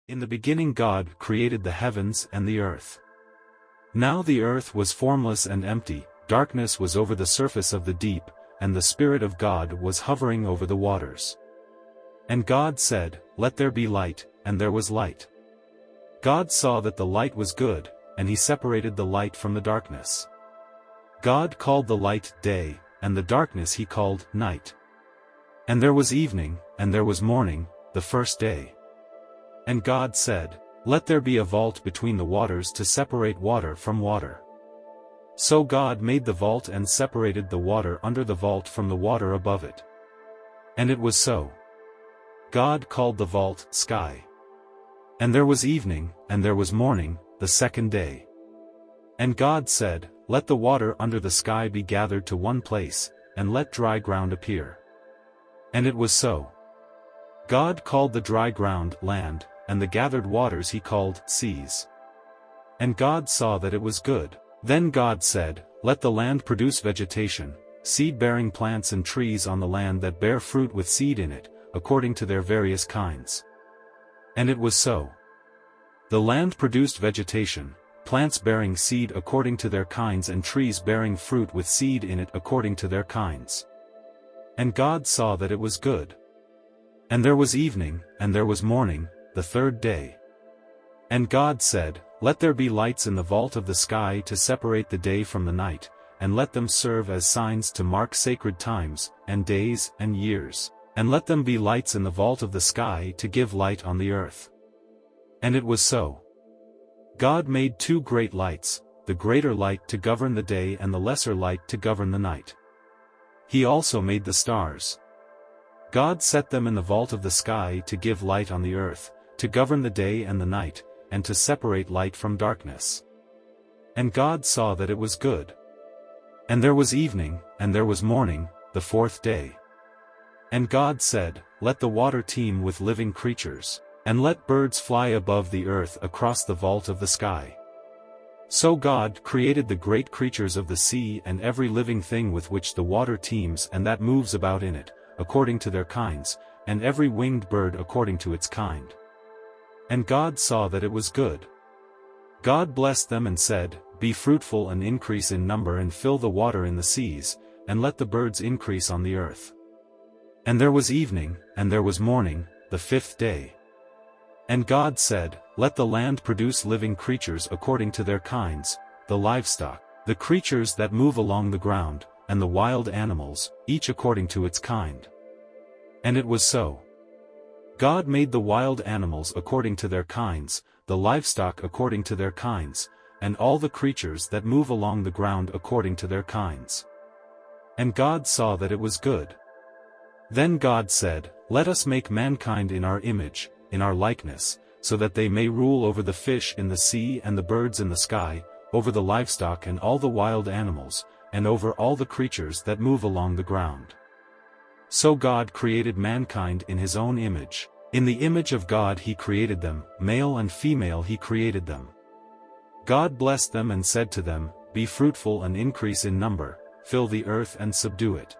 In the beginning God created the heavens and the earth. Now the earth was formless and empty, darkness was over the surface of the deep, and the Spirit of God was hovering over the waters. And God said, "Let there be light," and there was light. God saw that the light was good, and he separated the light from the darkness. God called the light day, and the darkness he called night. And there was evening, and there was morning, the first day. And God said, "Let there be a vault between the waters to separate water from water." So God made the vault and separated the water under the vault from the water above it. And it was so. God called the vault sky. And there was evening, and there was morning, the second day. And God said, "Let the water under the sky be gathered to one place, and let dry ground appear." And it was so. God called the dry ground land, and the gathered waters he called seas. And God saw that it was good. Then God said, "Let the land produce vegetation, seed-bearing plants and trees on the land that bear fruit with seed in it, according to their various kinds." And it was so. The land produced vegetation, plants bearing seed according to their kinds and trees bearing fruit with seed in it according to their kinds. And God saw that it was good. And there was evening, and there was morning, the third day. And God said, "Let there be lights in the vault of the sky to separate the day from the night, and let them serve as signs to mark sacred times, and days, and years, and let them be lights in the vault of the sky to give light on the earth." And it was so. God made two great lights, the greater light to govern the day and the lesser light to govern the night. He also made the stars. God set them in the vault of the sky to give light on the earth, to govern the day and the night, and to separate light from darkness. And God saw that it was good. And there was evening, and there was morning, the fourth day. And God said, "Let the water teem with living creatures, and let birds fly above the earth across the vault of the sky." So God created the great creatures of the sea and every living thing with which the water teems and that moves about in it, according to their kinds, and every winged bird according to its kind. And God saw that it was good. God blessed them and said, "Be fruitful and increase in number and fill the water in the seas, and let the birds increase on the earth." And there was evening, and there was morning, the fifth day. And God said, "Let the land produce living creatures according to their kinds, the livestock, the creatures that move along the ground, and the wild animals, each according to its kind." And it was so. God made the wild animals according to their kinds, the livestock according to their kinds, and all the creatures that move along the ground according to their kinds. And God saw that it was good. Then God said, "Let us make mankind in our image, in our likeness, so that they may rule over the fish in the sea and the birds in the sky, over the livestock and all the wild animals, and over all the creatures that move along the ground." So God created mankind in his own image. In the image of God he created them, male and female he created them. God blessed them and said to them, "Be fruitful and increase in number, fill the earth and subdue it.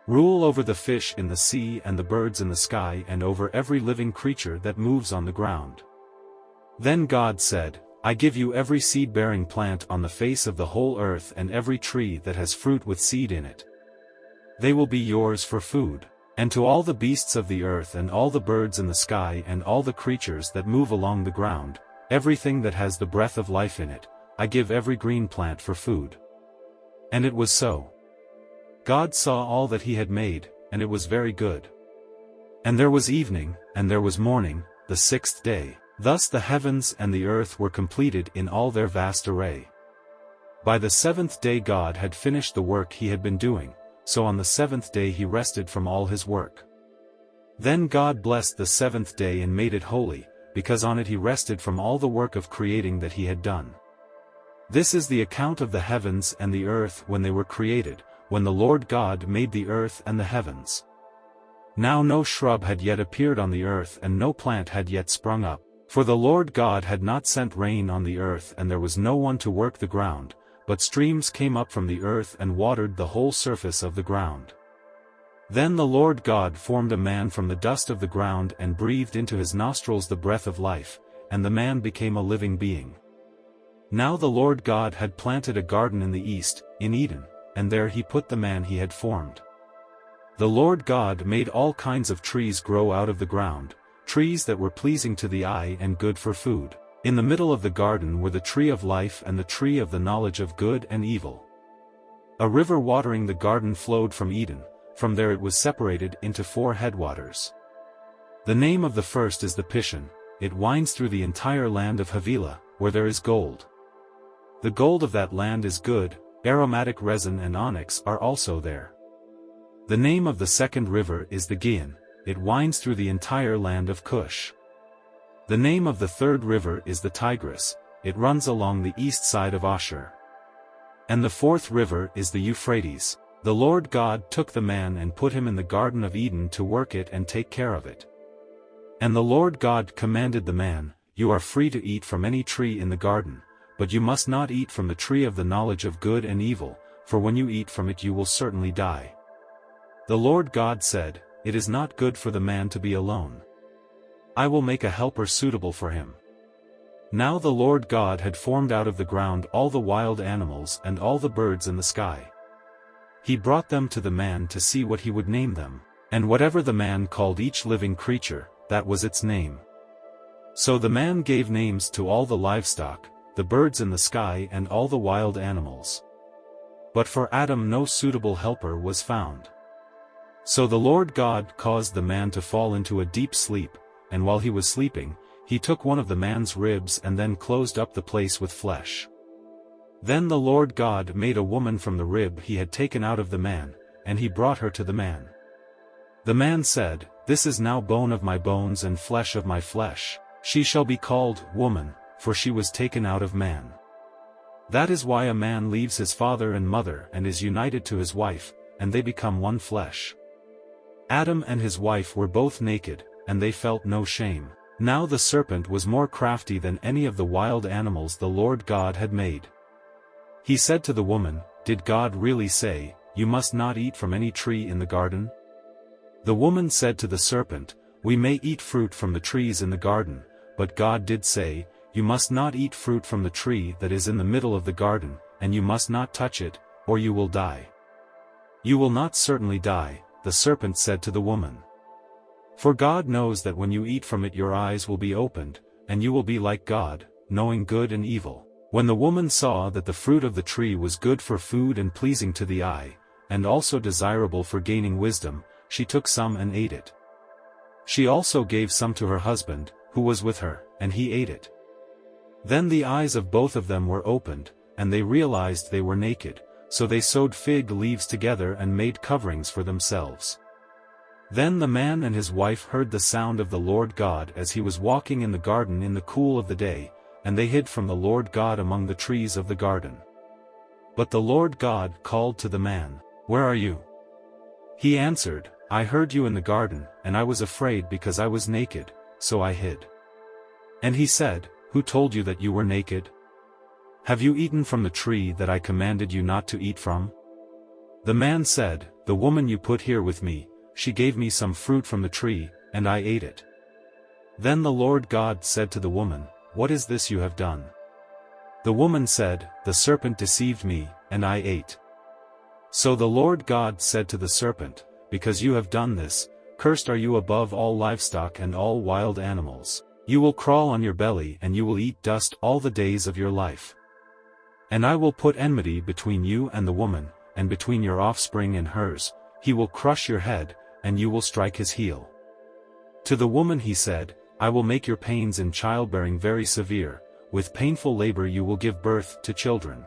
Rule over the fish in the sea and the birds in the sky and over every living creature that moves on the ground." Then God said, "I give you every seed-bearing plant on the face of the whole earth and every tree that has fruit with seed in it. They will be yours for food. And to all the beasts of the earth and all the birds in the sky and all the creatures that move along the ground, everything that has the breath of life in it, I give every green plant for food." And it was so. God saw all that he had made, and it was very good. And there was evening, and there was morning, the sixth day. Thus the heavens and the earth were completed in all their vast array. By the seventh day God had finished the work he had been doing, so on the seventh day he rested from all his work. Then God blessed the seventh day and made it holy, because on it he rested from all the work of creating that he had done. This is the account of the heavens and the earth when they were created, when the Lord God made the earth and the heavens. Now no shrub had yet appeared on the earth and no plant had yet sprung up, for the Lord God had not sent rain on the earth and there was no one to work the ground, but streams came up from the earth and watered the whole surface of the ground. Then the Lord God formed a man from the dust of the ground and breathed into his nostrils the breath of life, and the man became a living being. Now the Lord God had planted a garden in the east, in Eden, and there he put the man he had formed. The Lord God made all kinds of trees grow out of the ground, trees that were pleasing to the eye and good for food. In the middle of the garden were the tree of life and the tree of the knowledge of good and evil. A river watering the garden flowed from Eden, from there it was separated into 4 headwaters. The name of the first is the Pishon, it winds through the entire land of Havilah, where there is gold. The gold of that land is good, aromatic resin and onyx are also there. The name of the second river is the Gihon, it winds through the entire land of Cush. The name of the third river is the Tigris, it runs along the east side of Ashur. And the fourth river is the Euphrates. The Lord God took the man and put him in the Garden of Eden to work it and take care of it. And the Lord God commanded the man, "You are free to eat from any tree in the garden, but you must not eat from the tree of the knowledge of good and evil, for when you eat from it you will certainly die." The Lord God said, "It is not good for the man to be alone. I will make a helper suitable for him." Now the Lord God had formed out of the ground all the wild animals and all the birds in the sky. He brought them to the man to see what he would name them, and whatever the man called each living creature, that was its name. So the man gave names to all the livestock, the birds in the sky and all the wild animals. But for Adam no suitable helper was found. So the Lord God caused the man to fall into a deep sleep, and while he was sleeping, he took one of the man's ribs and then closed up the place with flesh. Then the Lord God made a woman from the rib he had taken out of the man, and he brought her to the man. The man said, "This is now bone of my bones and flesh of my flesh. She shall be called woman, for she was taken out of man." That is why a man leaves his father and mother and is united to his wife, and they become one flesh. Adam and his wife were both naked, and they felt no shame. Now the serpent was more crafty than any of the wild animals the Lord God had made. He said to the woman, "Did God really say, 'You must not eat from any tree in the garden'?" The woman said to the serpent, "We may eat fruit from the trees in the garden, but God did say, 'You must not eat fruit from the tree that is in the middle of the garden, and you must not touch it, or you will die.'" "You will not certainly die," the serpent said to the woman. "For God knows that when you eat from it your eyes will be opened, and you will be like God, knowing good and evil." When the woman saw that the fruit of the tree was good for food and pleasing to the eye, and also desirable for gaining wisdom, she took some and ate it. She also gave some to her husband, who was with her, and he ate it. Then the eyes of both of them were opened, and they realized they were naked, so they sewed fig leaves together and made coverings for themselves. Then the man and his wife heard the sound of the Lord God as he was walking in the garden in the cool of the day, and they hid from the Lord God among the trees of the garden. But the Lord God called to the man, "Where are you?" He answered, "I heard you in the garden, and I was afraid because I was naked, so I hid." And he said, "Who told you that you were naked? Have you eaten from the tree that I commanded you not to eat from?" The man said, "The woman you put here with me, she gave me some fruit from the tree, and I ate it." Then the Lord God said to the woman, "What is this you have done?" The woman said, "The serpent deceived me, and I ate." So the Lord God said to the serpent, "Because you have done this, cursed are you above all livestock and all wild animals. You will crawl on your belly and you will eat dust all the days of your life. And I will put enmity between you and the woman, and between your offspring and hers, he will crush your head, and you will strike his heel." To the woman he said, "I will make your pains in childbearing very severe, with painful labor you will give birth to children.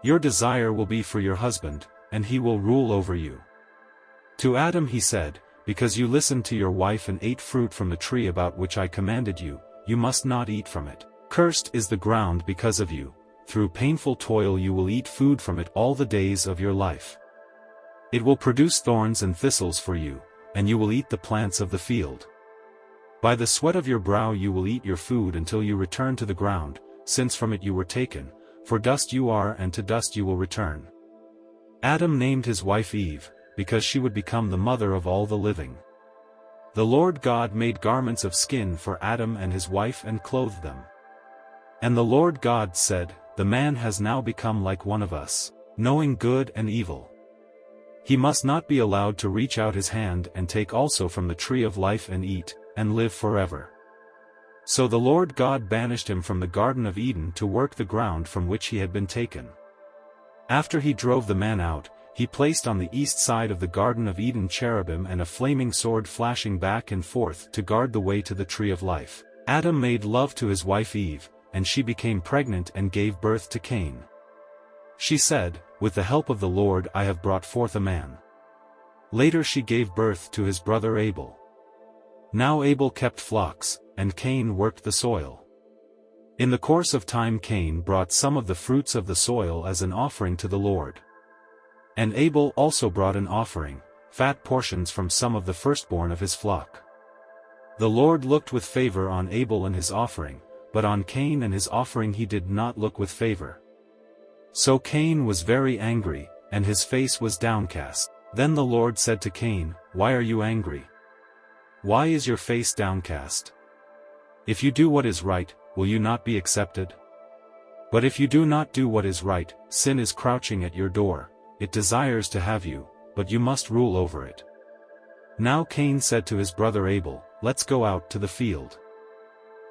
Your desire will be for your husband, and he will rule over you." To Adam he said, "Because you listened to your wife and ate fruit from the tree about which I commanded you, you must not eat from it. Cursed is the ground because of you, through painful toil you will eat food from it all the days of your life. It will produce thorns and thistles for you, and you will eat the plants of the field. By the sweat of your brow you will eat your food until you return to the ground, since from it you were taken, for dust you are and to dust you will return." Adam named his wife Eve, because she would become the mother of all the living. The Lord God made garments of skin for Adam and his wife and clothed them. And the Lord God said, "The man has now become like one of us, knowing good and evil. He must not be allowed to reach out his hand and take also from the tree of life and eat, and live forever." So the Lord God banished him from the Garden of Eden to work the ground from which he had been taken. After he drove the man out, he placed on the east side of the Garden of Eden cherubim and a flaming sword flashing back and forth to guard the way to the tree of life. Adam made love to his wife Eve, and she became pregnant and gave birth to Cain. She said, "With the help of the Lord I have brought forth a man." Later she gave birth to his brother Abel. Now Abel kept flocks, and Cain worked the soil. In the course of time Cain brought some of the fruits of the soil as an offering to the Lord. And Abel also brought an offering, fat portions from some of the firstborn of his flock. The Lord looked with favor on Abel and his offering, but on Cain and his offering he did not look with favor. So Cain was very angry, and his face was downcast. Then the Lord said to Cain, "Why are you angry? Why is your face downcast? If you do what is right, will you not be accepted? But if you do not do what is right, sin is crouching at your door. It desires to have you, but you must rule over it." Now Cain said to his brother Abel, "Let's go out to the field."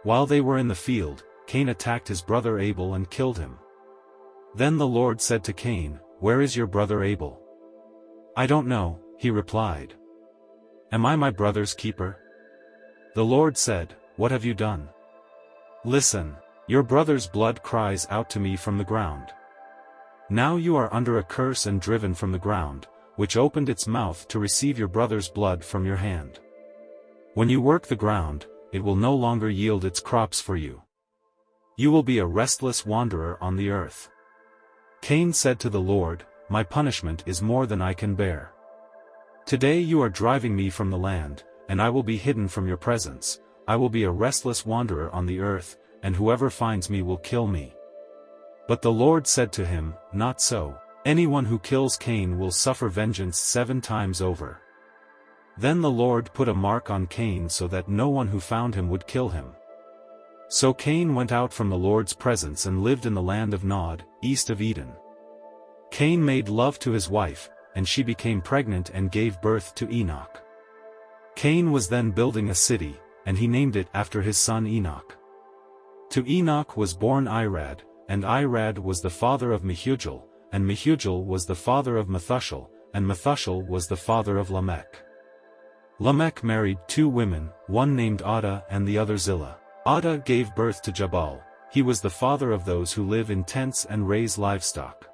While they were in the field, Cain attacked his brother Abel and killed him. Then the Lord said to Cain, "Where is your brother Abel?" "I don't know," he replied. "Am I my brother's keeper?" The Lord said, "What have you done? Listen, your brother's blood cries out to me from the ground. Now you are under a curse and driven from the ground, which opened its mouth to receive your brother's blood from your hand. When you work the ground, it will no longer yield its crops for you. You will be a restless wanderer on the earth." Cain said to the Lord, "My punishment is more than I can bear. Today you are driving me from the land, and I will be hidden from your presence. I will be a restless wanderer on the earth, and whoever finds me will kill me." But the Lord said to him, "Not so. Anyone who kills Cain will suffer vengeance 7 times over." Then the Lord put a mark on Cain so that no one who found him would kill him. So Cain went out from the Lord's presence and lived in the land of Nod, east of Eden. Cain made love to his wife, and she became pregnant and gave birth to Enoch. Cain was then building a city, and he named it after his son Enoch. To Enoch was born Irad, and Irad was the father of Mehujael, and Mehujael was the father of Methuselah, and Methuselah was the father of Lamech. Lamech married 2 women, one named Adah and the other Zillah. Adah gave birth to Jabal. He was the father of those who live in tents and raise livestock.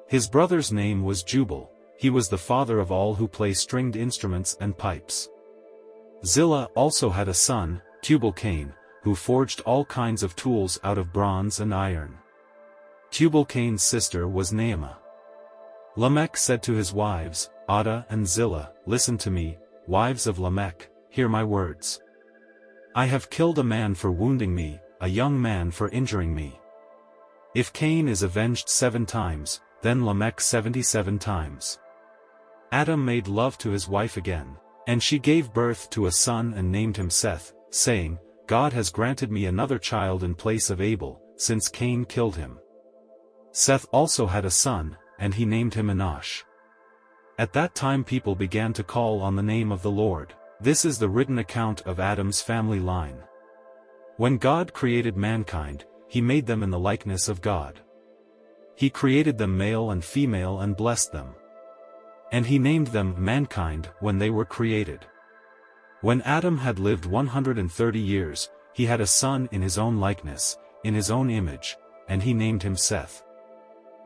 His brother's name was Jubal. He was the father of all who play stringed instruments and pipes. Zillah also had a son, Tubal-Cain, who forged all kinds of tools out of bronze and iron. Tubal-Cain's sister was Naamah. Lamech said to his wives, Adah and Zillah, "Listen to me, wives of Lamech, hear my words. I have killed a man for wounding me, a young man for injuring me. If Cain is avenged 7 times, then Lamech 77 times." Adam made love to his wife again, and she gave birth to a son and named him Seth, saying, "God has granted me another child in place of Abel, since Cain killed him." Seth also had a son, and he named him Enosh. At that time people began to call on the name of the Lord. This is the written account of Adam's family line. When God created mankind, he made them in the likeness of God. He created them male and female and blessed them. And he named them mankind when they were created. When Adam had lived 130 years, he had a son in his own likeness, in his own image, and he named him Seth.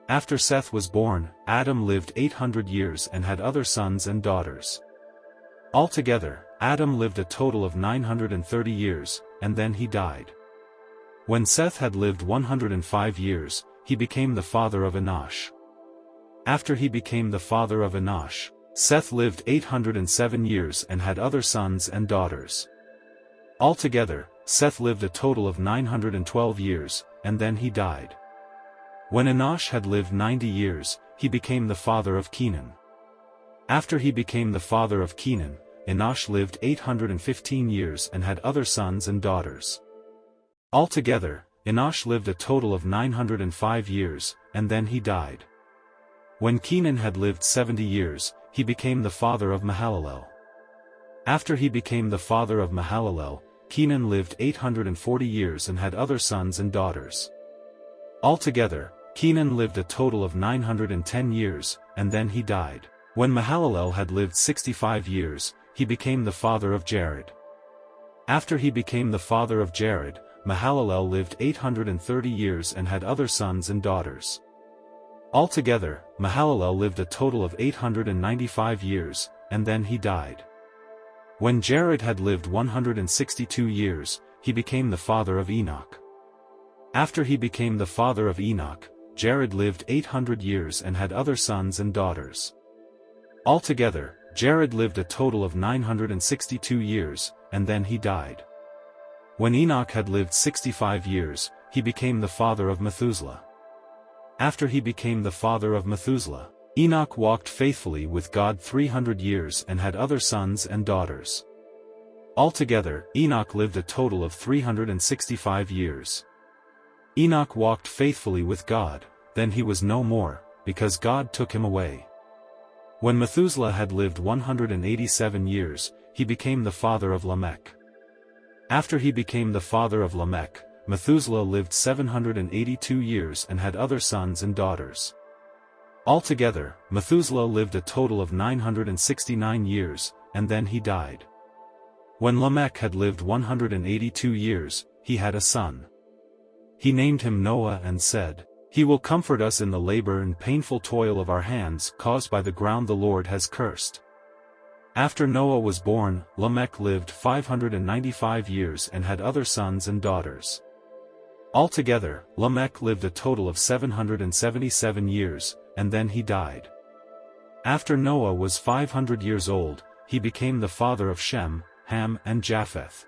After Seth was born, Adam lived 800 years and had other sons and daughters. Altogether, Adam lived a total of 930 years, and then he died. When Seth had lived 105 years, he became the father of Enosh. After he became the father of Enosh, Seth lived 807 years and had other sons and daughters. Altogether, Seth lived a total of 912 years, and then he died. When Enosh had lived 90 years, he became the father of Kenan. After he became the father of Kenan, Enosh lived 815 years and had other sons and daughters. Altogether, Enosh lived a total of 905 years, and then he died. When Kenan had lived 70 years, he became the father of Mahalalel. After he became the father of Mahalalel, Kenan lived 840 years and had other sons and daughters. Altogether, Kenan lived a total of 910 years, and then he died. When Mahalalel had lived 65 years, he became the father of Jared. After he became the father of Jared, Mahalalel lived 830 years and had other sons and daughters. Altogether, Mahalalel lived a total of 895 years, and then he died. When Jared had lived 162 years, he became the father of Enoch. After he became the father of Enoch, Jared lived 800 years and had other sons and daughters. Altogether, Jared lived a total of 962 years, and then he died. When Enoch had lived 65 years, he became the father of Methuselah. After he became the father of Methuselah, Enoch walked faithfully with God 300 years and had other sons and daughters. Altogether, Enoch lived a total of 365 years. Enoch walked faithfully with God, then he was no more, because God took him away. When Methuselah had lived 187 years, he became the father of Lamech. After he became the father of Lamech, Methuselah lived 782 years and had other sons and daughters. Altogether, Methuselah lived a total of 969 years, and then he died. When Lamech had lived 182 years, he had a son. He named him Noah and said, "He will comfort us in the labor and painful toil of our hands caused by the ground the Lord has cursed." After Noah was born, Lamech lived 595 years and had other sons and daughters. Altogether, Lamech lived a total of 777 years, and then he died. After Noah was 500 years old, he became the father of Shem, Ham and Japheth.